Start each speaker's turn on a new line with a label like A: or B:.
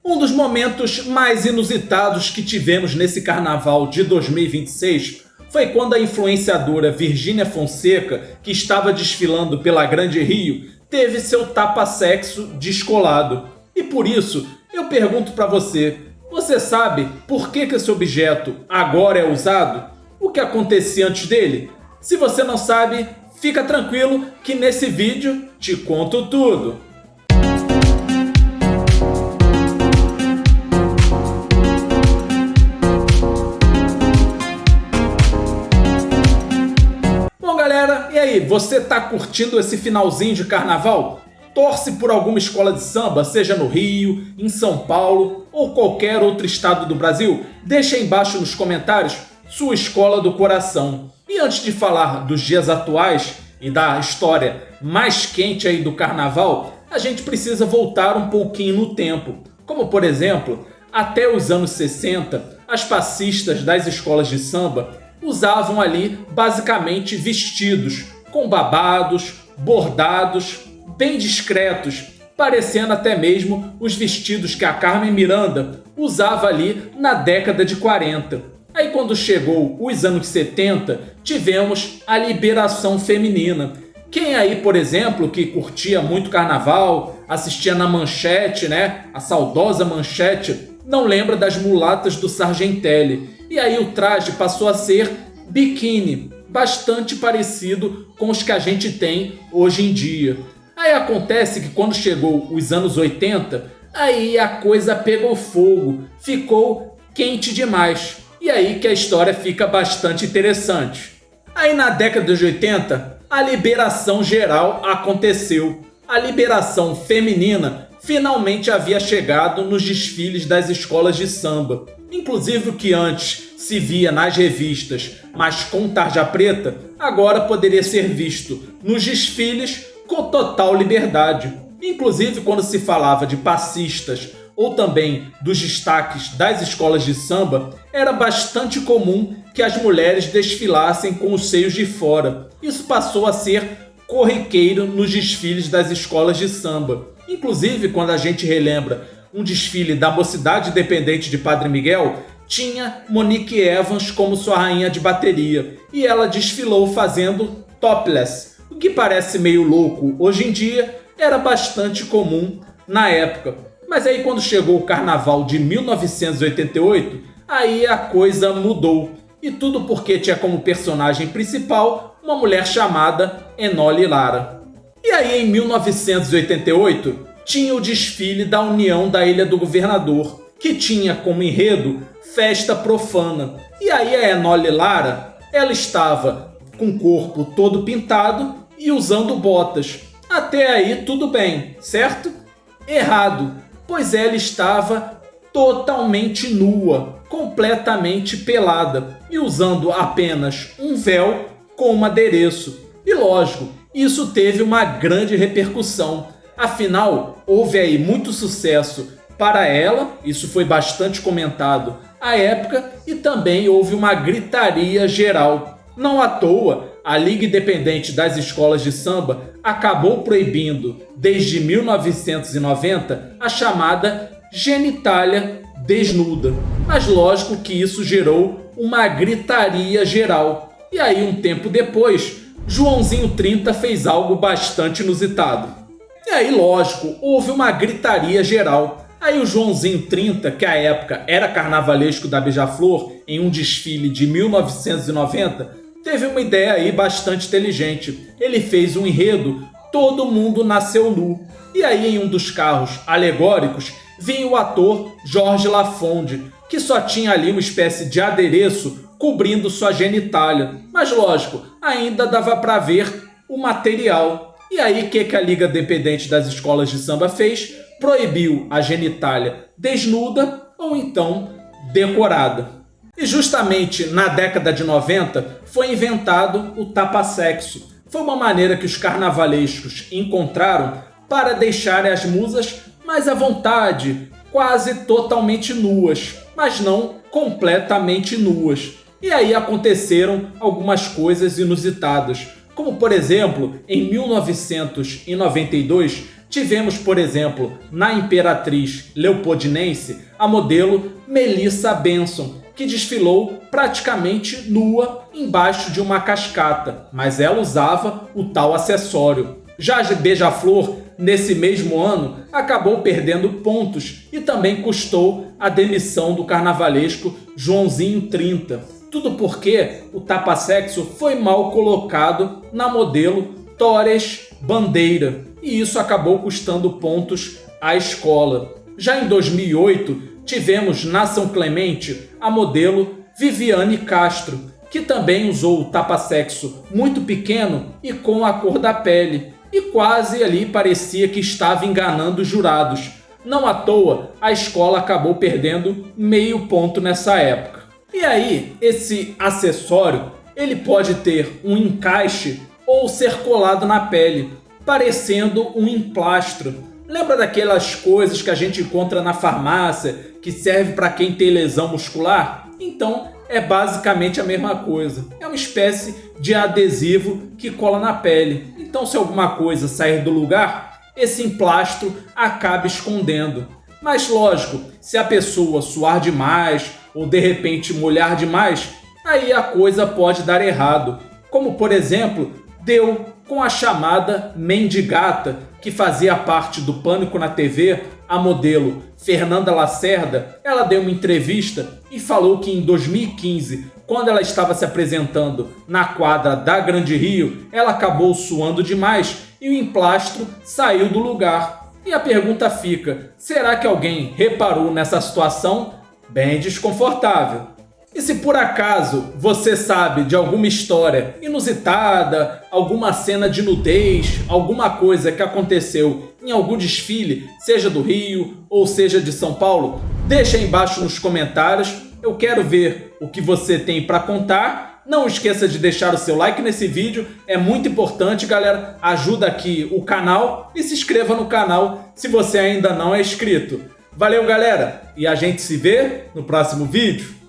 A: Um dos momentos mais inusitados que tivemos nesse carnaval de 2026 foi quando a influenciadora Virgínia Fonseca, que estava desfilando pela Grande Rio, teve seu tapa-sexo descolado. E por isso, eu pergunto para você, você sabe por que esse objeto agora é usado? O que acontecia antes dele? Se você não sabe, fica tranquilo que nesse vídeo te conto tudo. Bom galera, e aí, você tá curtindo esse finalzinho de carnaval? Torce por alguma escola de samba, seja no Rio, em São Paulo ou qualquer outro estado do Brasil? Deixa aí embaixo nos comentários sua escola do coração. E antes de falar dos dias atuais e da história mais quente aí do carnaval, a gente precisa voltar um pouquinho no tempo. Como por exemplo, até os anos 60, as passistas das escolas de samba usavam ali basicamente vestidos com babados, bordados, bem discretos, parecendo até mesmo os vestidos que a Carmen Miranda usava ali na década de 40. Aí quando chegou os anos 70, tivemos a liberação feminina. Quem aí, por exemplo, que curtia muito carnaval, assistia na Manchete, né? A saudosa Manchete, não lembra das mulatas do Sargentelli. E aí o traje passou a ser biquíni, bastante parecido com os que a gente tem hoje em dia. Aí acontece que quando chegou os anos 80, aí a coisa pegou fogo, ficou quente demais. E aí que a história fica bastante interessante. Aí na década de 80, a liberação geral aconteceu. A liberação feminina finalmente havia chegado nos desfiles das escolas de samba. Inclusive o que antes se via nas revistas, mas com tarja preta, agora poderia ser visto nos desfiles com total liberdade. Inclusive quando se falava de passistas ou também dos destaques das escolas de samba, era bastante comum que as mulheres desfilassem com os seios de fora. Isso passou a ser corriqueiro nos desfiles das escolas de samba. Inclusive, quando a gente relembra um desfile da Mocidade Independente de Padre Miguel, tinha Monique Evans como sua rainha de bateria, e ela desfilou fazendo topless, o que parece meio louco hoje em dia, era bastante comum na época. Mas aí quando chegou o carnaval de 1988, aí a coisa mudou. E tudo porque tinha como personagem principal uma mulher chamada Enole Lara. E aí em 1988 tinha o desfile da União da Ilha do Governador, que tinha como enredo festa profana. E aí a Enole Lara, ela estava com o corpo todo pintado e usando botas. Até aí tudo bem, certo? Errado, pois ela estava totalmente nua, completamente pelada e usando apenas um véu com um adereço. E lógico, isso teve uma grande repercussão. Afinal, houve aí muito sucesso para ela, isso foi bastante comentado à época, e também houve uma gritaria geral. Não à toa, a Liga Independente das Escolas de Samba acabou proibindo, desde 1990, a chamada genitália desnuda. Mas lógico que isso gerou uma gritaria geral. E aí, um tempo depois, Joãozinho 30 fez algo bastante inusitado. E aí, lógico, houve uma gritaria geral. Aí o Joãozinho 30, que à época era carnavalesco da Beija-Flor, em um desfile de 1990, teve uma ideia aí bastante inteligente. Ele fez um enredo Todo Mundo Nasceu Nu. E aí em um dos carros alegóricos vinha o ator Jorge Lafond, que só tinha ali uma espécie de adereço cobrindo sua genitália. Mas lógico, ainda dava para ver o material. E aí o que a Liga Independente das Escolas de Samba fez? Proibiu a genitália desnuda ou então decorada. E justamente na década de 90 foi inventado o tapa-sexo. Foi uma maneira que os carnavalescos encontraram para deixarem as musas mais à vontade, quase totalmente nuas, mas não completamente nuas. E aí aconteceram algumas coisas inusitadas, como por exemplo, em 1992, tivemos, por exemplo, na Imperatriz Leopoldinense, a modelo Melissa Benson, que desfilou praticamente nua embaixo de uma cascata, mas ela usava o tal acessório. Já a Beija-Flor, nesse mesmo ano, acabou perdendo pontos e também custou a demissão do carnavalesco Joãozinho 30. Tudo porque o tapa-sexo foi mal colocado na modelo Torres Bandeira, e isso acabou custando pontos à escola. Já em 2008, tivemos na São Clemente a modelo Viviane Castro, que também usou o tapa-sexo muito pequeno e com a cor da pele, e quase ali parecia que estava enganando os jurados. Não à toa, a escola acabou perdendo meio ponto nessa época. E aí, esse acessório, ele pode ter um encaixe ou ser colado na pele, parecendo um emplastro. Lembra daquelas coisas que a gente encontra na farmácia, que serve para quem tem lesão muscular? Então, é basicamente a mesma coisa. É uma espécie de adesivo que cola na pele. Então, se alguma coisa sair do lugar, esse emplastro acaba escondendo. Mas lógico, se a pessoa suar demais ou de repente molhar demais, aí a coisa pode dar errado. Como por exemplo, deu com a chamada mendigata, que fazia parte do Pânico na TV, a modelo Fernanda Lacerda. Ela deu uma entrevista e falou que em 2015, quando ela estava se apresentando na quadra da Grande Rio, ela acabou suando demais e o emplastro saiu do lugar. E a pergunta fica, será que alguém reparou nessa situação? Bem desconfortável. E se por acaso você sabe de alguma história inusitada, alguma cena de nudez, alguma coisa que aconteceu em algum desfile, seja do Rio ou seja de São Paulo, deixa aí embaixo nos comentários. Eu quero ver o que você tem para contar. Não esqueça de deixar o seu like nesse vídeo, é muito importante, galera. Ajuda aqui o canal e se inscreva no canal se você ainda não é inscrito. Valeu, galera, e a gente se vê no próximo vídeo.